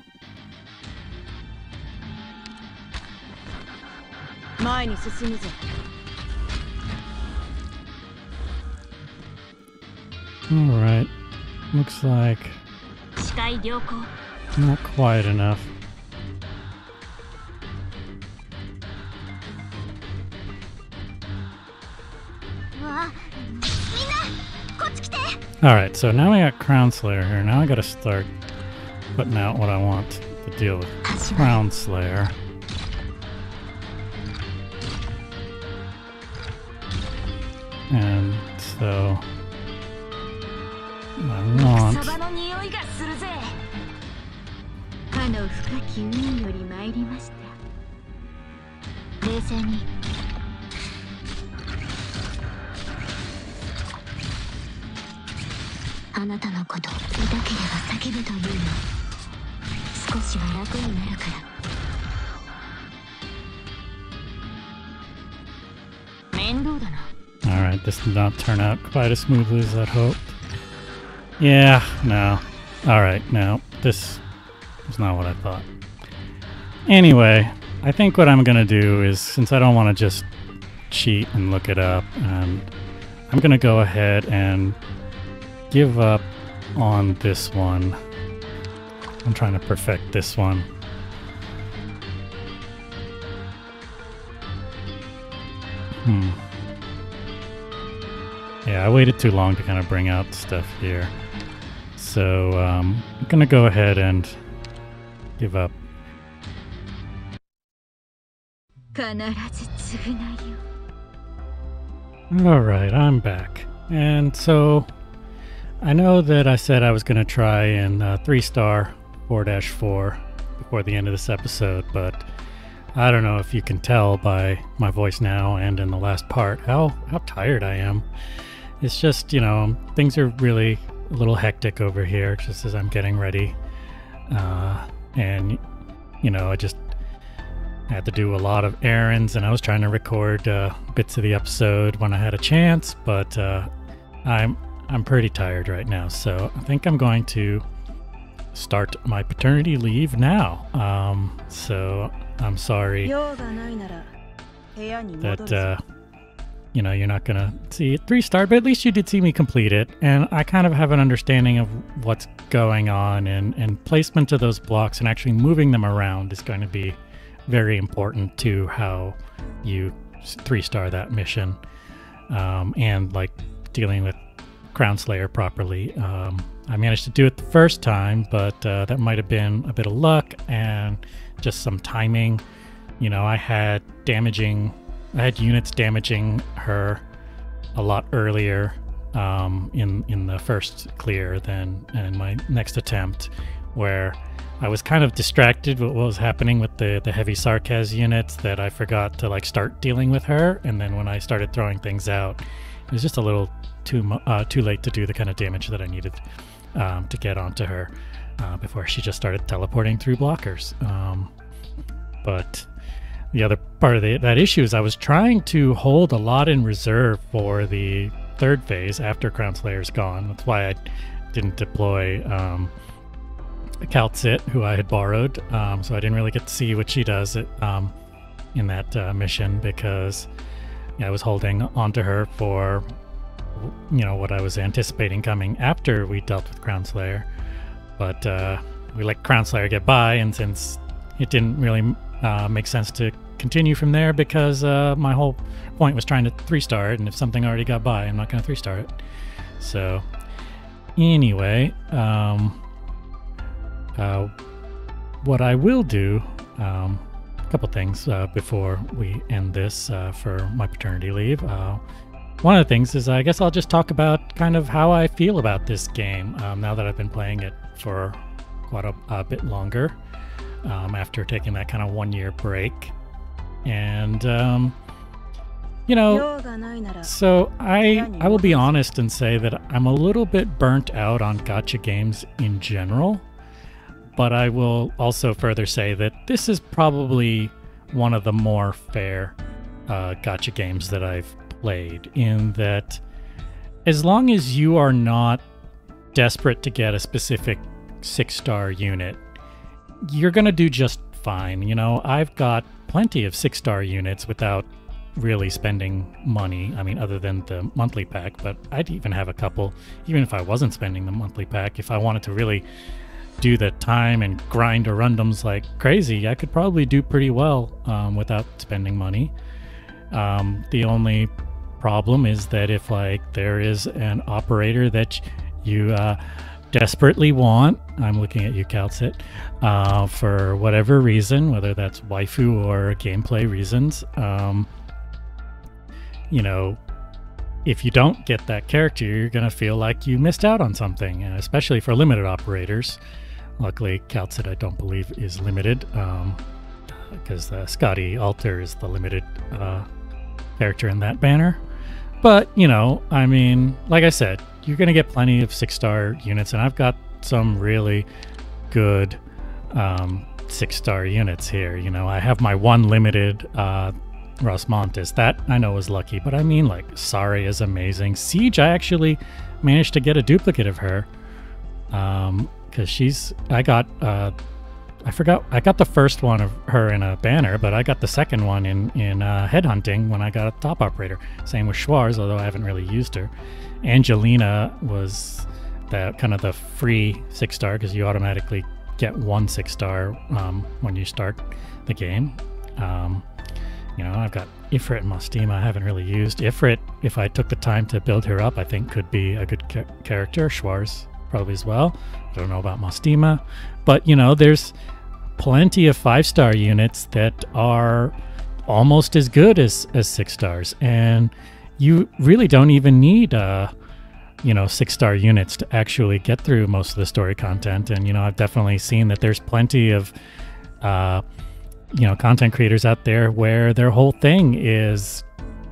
Alright. Looks like not quite enough. Alright, so now we got Crown Slayer here. Now I gotta start putting out what I want to deal with Crown Slayer. And so I want... Alright, this did not turn out quite as smoothly as I'd hoped. Yeah, no. Alright, no. This is not what I thought. Anyway, I think what I'm gonna do is, since I don't want to just cheat and look it up, and I'm gonna go ahead and give up on this one. I'm trying to perfect this one. Yeah, I waited too long to kind of bring out stuff here. So I'm gonna go ahead and give up. Alright, I'm back. And so I know that I said I was going to try in 3-star 4-4 before the end of this episode, but I don't know if you can tell by my voice now and in the last part how tired I am. It's just, you know, things are really a little hectic over here just as I'm getting ready. And, you know, I just had to do a lot of errands, and I was trying to record bits of the episode when I had a chance, but I'm pretty tired right now, so I think I'm going to start my paternity leave now. So I'm sorry that you know, you're not gonna see it 3-star, but at least you did see me complete it, and I kind of have an understanding of what's going on, and placement of those blocks and actually moving them around is going to be very important to how you 3-star that mission, and like dealing with Crown Slayer properly. I managed to do it the first time, but that might have been a bit of luck and just some timing. You know, I had units damaging her a lot earlier in the first clear than in my next attempt, where I was kind of distracted with what was happening with the heavy Sarkaz units that I forgot to like start dealing with her, and then when I started throwing things out, it was just a little too late to do the kind of damage that I needed to get onto her before she just started teleporting through blockers. But the other part of that issue is I was trying to hold a lot in reserve for the third phase after Crown Slayer's gone. That's why I didn't deploy Kaltzit, who I had borrowed, so I didn't really get to see what she does in that mission, because I was holding onto her for, you know, what I was anticipating coming after we dealt with Crown Slayer. But we let Crown Slayer get by, and since it didn't really make sense to continue from there, because my whole point was trying to 3-star it, and if something already got by, I'm not going to 3-star it. So anyway, what I will do, a couple things before we end this for my paternity leave. One of the things is, I guess I'll just talk about kind of how I feel about this game now that I've been playing it for quite a bit longer, after taking that kind of 1-year break. And you know, so I will be honest and say that I'm a little bit burnt out on gacha games in general. But I will also further say that this is probably one of the more fair gacha games that I've played, in that as long as you are not desperate to get a specific 6-star unit, you're going to do just fine. You know, I've got plenty of 6-star units without really spending money. I mean, other than the monthly pack, but I'd even have a couple, even if I wasn't spending the monthly pack. If I wanted to really do the time and grind arundums like crazy, I could probably do pretty well without spending money. The only problem is that if like there is an operator that you desperately want, I'm looking at you, Kaltzit, for whatever reason, whether that's waifu or gameplay reasons, you know, if you don't get that character, you're going to feel like you missed out on something, and especially for limited operators. Luckily, Kaltzit, I don't believe, is limited, because Scotty Alter is the limited character in that banner. But, you know, I mean, like I said, you're going to get plenty of 6-star units, and I've got some really good 6-star units here. You know, I have my one limited Rosmontis. That I know is lucky, but I mean, like, Sari is amazing. Siege, I actually managed to get a duplicate of her, because I got I forgot. I got the first one of her in a banner, but I got the second one in headhunting when I got a top operator. Same with Schwarz, although I haven't really used her. Angelina was the kind of the free 6-star because you automatically get 1 6-star when you start the game. You know, I've got Ifrit and Mostima. I haven't really used Ifrit. If I took the time to build her up, I think could be a good character. Schwarz probably as well. I don't know about Mostima, but you know, there's plenty of 5-star units that are almost as good as 6 stars, and you really don't even need you know, 6-star units to actually get through most of the story content. And you know, I've definitely seen that there's plenty of you know, content creators out there where their whole thing is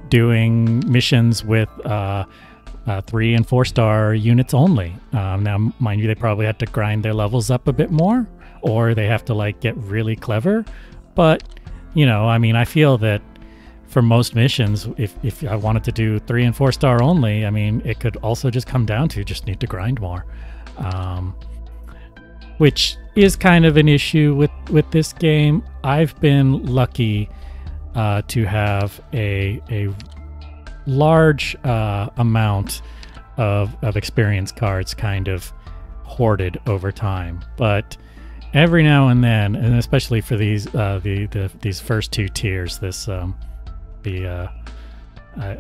doing missions with 3 and 4-star units only. Now, mind you, they probably had to grind their levels up a bit more, or they have to like get really clever. But you know, I mean, I feel that for most missions, if I wanted to do 3 and 4-star only, I mean, it could also just come down to just need to grind more, which is kind of an issue with this game. I've been lucky to have a large amount of experience cards kind of hoarded over time, but every now and then, and especially for these these first 2 tiers, this I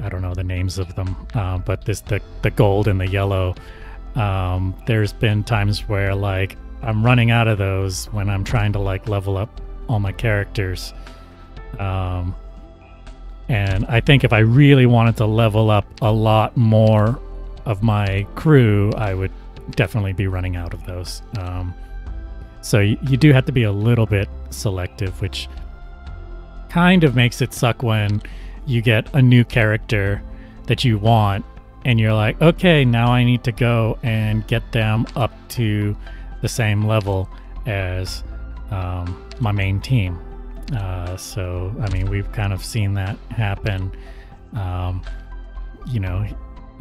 don't know the names of them, but the gold and the yellow, there's been times where like I'm running out of those when I'm trying to like level up all my characters. And I think if I really wanted to level up a lot more of my crew, I would definitely be running out of those. So you do have to be a little bit selective, which kind of makes it suck when you get a new character that you want and you're like, okay, now I need to go and get them up to the same level as my main team. So, I mean, we've kind of seen that happen. You know,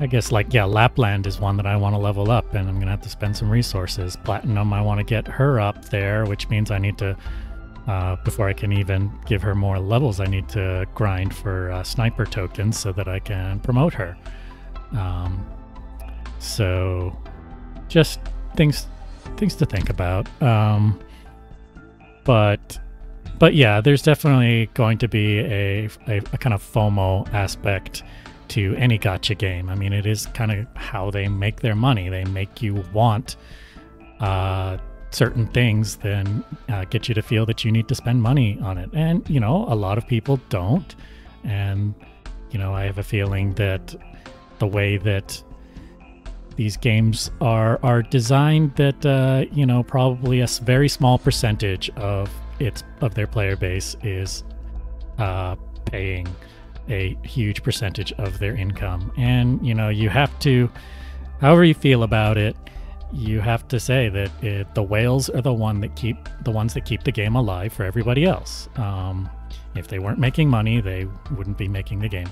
I guess like, yeah, Lapland is one that I want to level up, and I'm going to have to spend some resources. Platinum, I want to get her up there, which means I need to, before I can even give her more levels, I need to grind for sniper tokens so that I can promote her. So just things to think about. But yeah, there's definitely going to be a kind of FOMO aspect to any gacha game. I mean, it is kind of how they make their money. They make you want certain things, then get you to feel that you need to spend money on it. And, you know, a lot of people don't. And, you know, I have a feeling that the way that these games are designed, that, you know, probably a very small percentage of their player base is paying a huge percentage of their income. And you know, you have to, however you feel about it, you have to say that the whales are the ones that keep the game alive for everybody else. If they weren't making money, they wouldn't be making the game.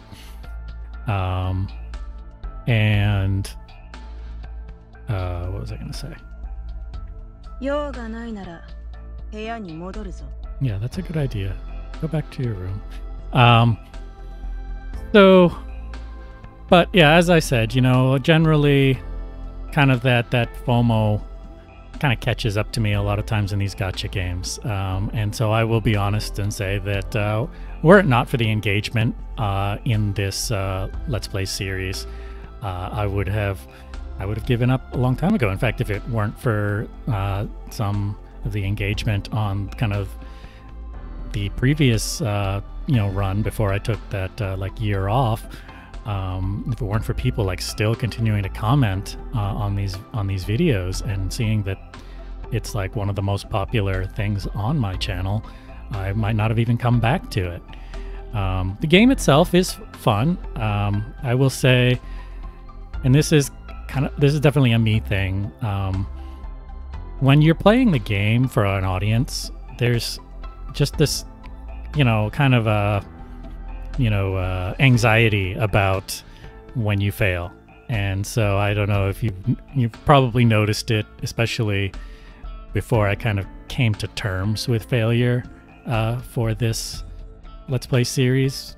And what was I going to say? Yeah, that's a good idea. Go back to your room. So, but yeah, as I said, you know, generally kind of that FOMO kind of catches up to me a lot of times in these gacha games. And so I will be honest and say that were it not for the engagement in this Let's Play series, I would have given up a long time ago. In fact, if it weren't for some of the engagement on kind of the previous you know, run before I took that like year off, if it weren't for people like still continuing to comment on these videos and seeing that it's like one of the most popular things on my channel, I might not have even come back to it. The game itself is fun. I will say, and this is definitely a me thing. When you're playing the game for an audience, there's just this, you know, kind of anxiety about when you fail. And so I don't know if you've probably noticed it, especially before I kind of came to terms with failure for this Let's Play series,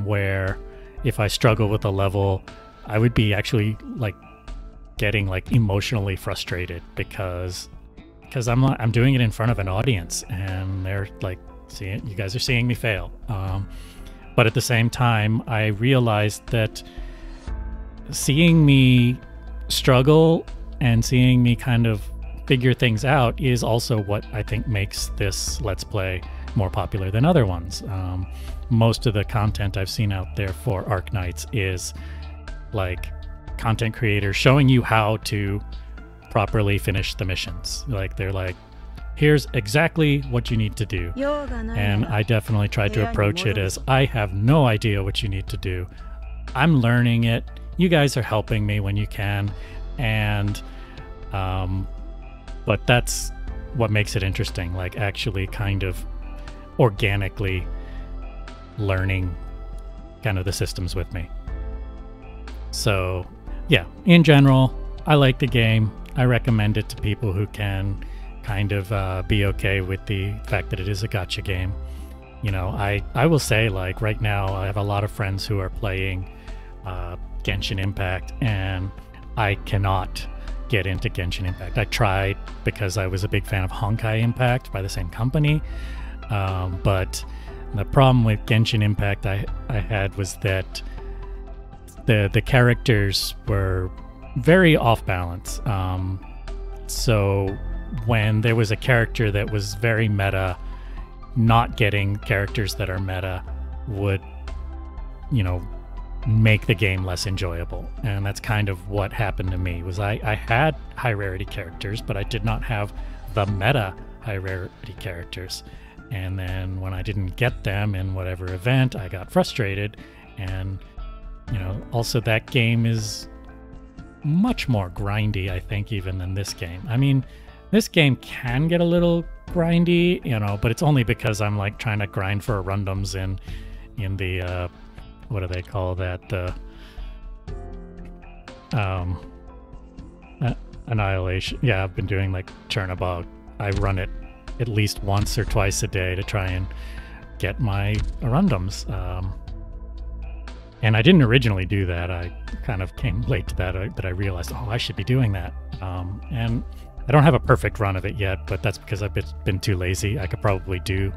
where if I struggle with a level, I would be actually like getting like emotionally frustrated because I'm doing it in front of an audience and they're like you guys are seeing me fail. But at the same time, I realized that seeing me struggle and seeing me kind of figure things out is also what I think makes this Let's Play more popular than other ones. Most of the content I've seen out there for Arknights is like content creators showing you how to properly finish the missions. Like they're like, here's exactly what you need to do. And I definitely tried to approach it as I have no idea what you need to do. I'm learning it. You guys are helping me when you can. And but that's what makes it interesting, like actually kind of organically learning kind of the systems with me. So yeah, in general, I like the game. I recommend it to people who can kind of be okay with the fact that it is a gacha game. You know, I will say, like, right now I have a lot of friends who are playing Genshin Impact, and I cannot get into Genshin Impact. I tried because I was a big fan of Honkai Impact by the same company, but the problem with Genshin Impact I had was that the characters were very off balance. So when there was a character that was very meta, not getting characters that are meta would, you know, make the game less enjoyable. And that's kind of what happened to me. Was I had high rarity characters, but I did not have the meta high rarity characters. And then when I didn't get them in whatever event, I got frustrated. And, you know, also that game is much more grindy, I think, even than this game. I mean, this game can get a little grindy, you know, but it's only because I'm like trying to grind for Arundums in the what do they call that? Annihilation. Yeah, I've been doing like Chernobog. I run it at least once or twice a day to try and get my Arundums. And I didn't originally do that. I kind of came late to that, but I realized, oh, I should be doing that. And I don't have a perfect run of it yet, but that's because I've been too lazy. I could probably do,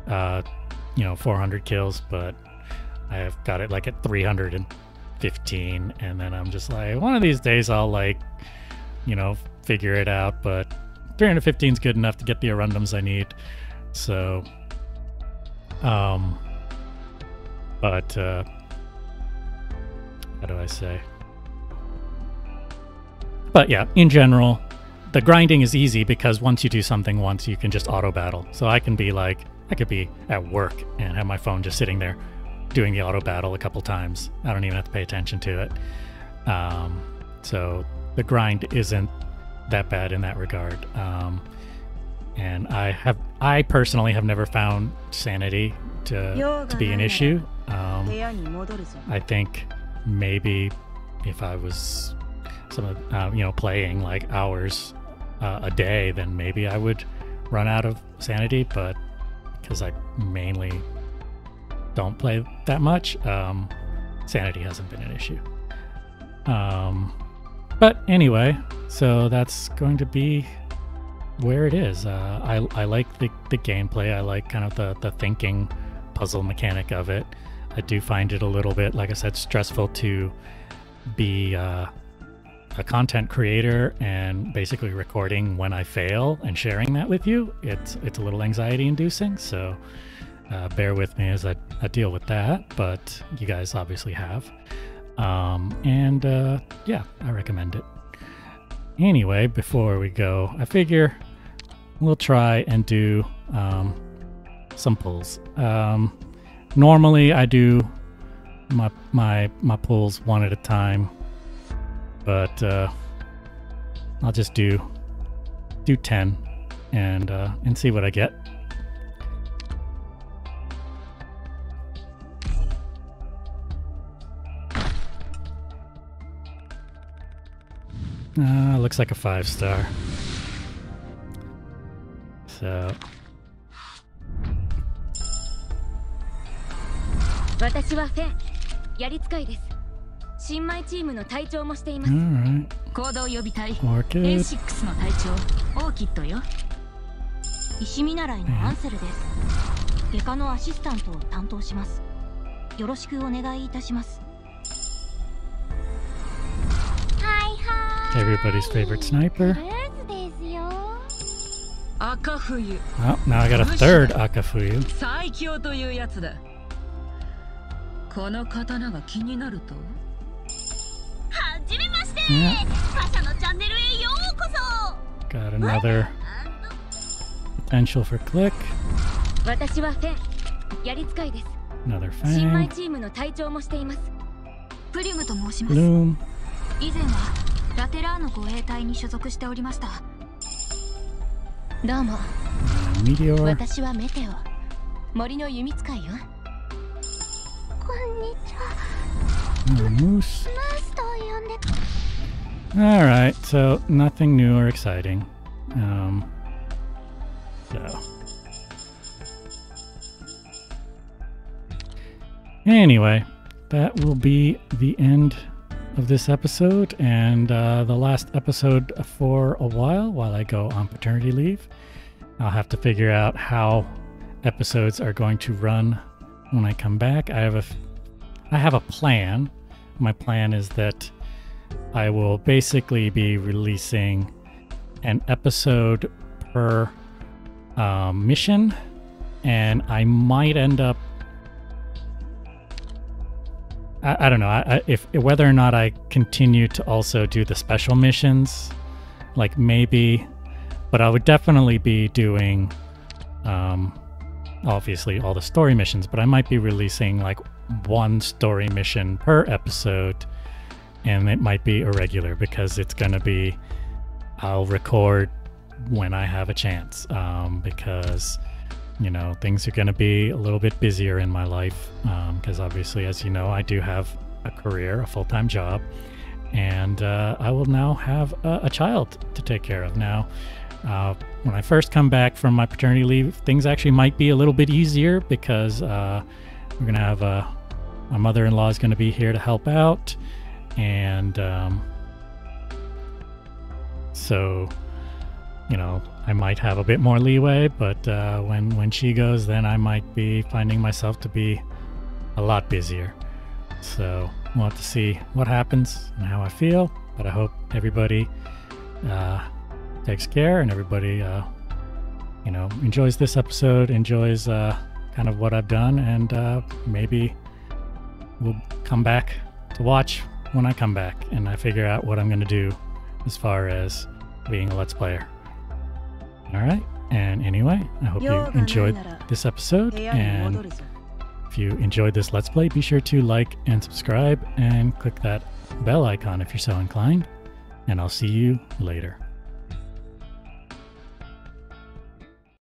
400 kills, but I have got it like at 315, and then I'm just like, one of these days I'll like, figure it out, but 315 is good enough to get the Arundums I need. So, but, how do I say? But yeah, in general, the grinding is easy because once you do something once, you can just auto battle. So I could be at work and have my phone just sitting there doing the auto battle a couple times. I don't even have to pay attention to it. So the grind isn't that bad in that regard. And I personally have never found sanity to be an issue. I think maybe if I was playing like hours a day, then maybe I would run out of sanity, but because I mainly don't play that much, sanity hasn't been an issue. But anyway, so that's going to be where it is. I like the gameplay. I like kind of the thinking puzzle mechanic of it. I do find it a little bit, like I said, stressful to be a content creator and basically recording when I fail and sharing that with you. It's a little anxiety inducing, so bear with me as I deal with that, but you guys obviously have. Yeah, I recommend it. Anyway, before we go, I figure we'll try and do some pulls. Normally I do my pulls one at a time, but I'll just do 10 and see what I get. Looks like a 5-star. So 私はフェン、やり使いです。新米チームの隊長もしています。 alright. 行動予備隊 Orchid. A6 の隊長オーキッドよ。石見習いのアンセルです。外科のアシスタントを担当します。よろしくお願いいたします。はいはい。 Everybody's favorite sniper. ですよ。赤冬 Oh, now I got a third Akafuyu. 最強というやつだ。この刀が気になると。はじめまして。 Yeah. 他社のチャンネルへようこそ。 Got another potential for click. 私はフェン、やり使いです。 Another 新米 Fang. チームの隊長もしています。プリムと申します。 Bloom. 以前はラテラーの護衛隊に所属しておりました。どうも。 Meteor. 私はメテオ。森の弓使いよ。こんにちは。 Moose. マスと呼んで。 Alright, so nothing new or exciting. So. Anyway, that will be the end of this episode and the last episode for a while I go on paternity leave. I'll have to figure out how episodes are going to run when I come back. I have a plan. My plan is that I will basically be releasing an episode per mission, and I might end up I don't know if whether or not I continue to also do the special missions, like maybe, but I would definitely be doing obviously all the story missions, but I might be releasing like one story mission per episode, and it might be irregular because it's going to be, I'll record when I have a chance, because you know, things are going to be a little bit busier in my life, because obviously, as you know, I do have a career, a full-time job, and I will now have a child to take care of. Now, when I first come back from my paternity leave, things actually might be a little bit easier because we're going to have my mother-in-law is going to be here to help out, and so, you know, I might have a bit more leeway, but when she goes, then I might be finding myself to be a lot busier. So we'll have to see what happens and how I feel, but I hope everybody takes care and everybody, you know, enjoys this episode, enjoys kind of what I've done, and maybe we'll come back to watch when I come back and I figure out what I'm going to do as far as being a Let's Player. Alright, and anyway, I hope you enjoyed this episode, and if you enjoyed this Let's Play, be sure to like and subscribe and click that bell icon if you're so inclined, and I'll see you later.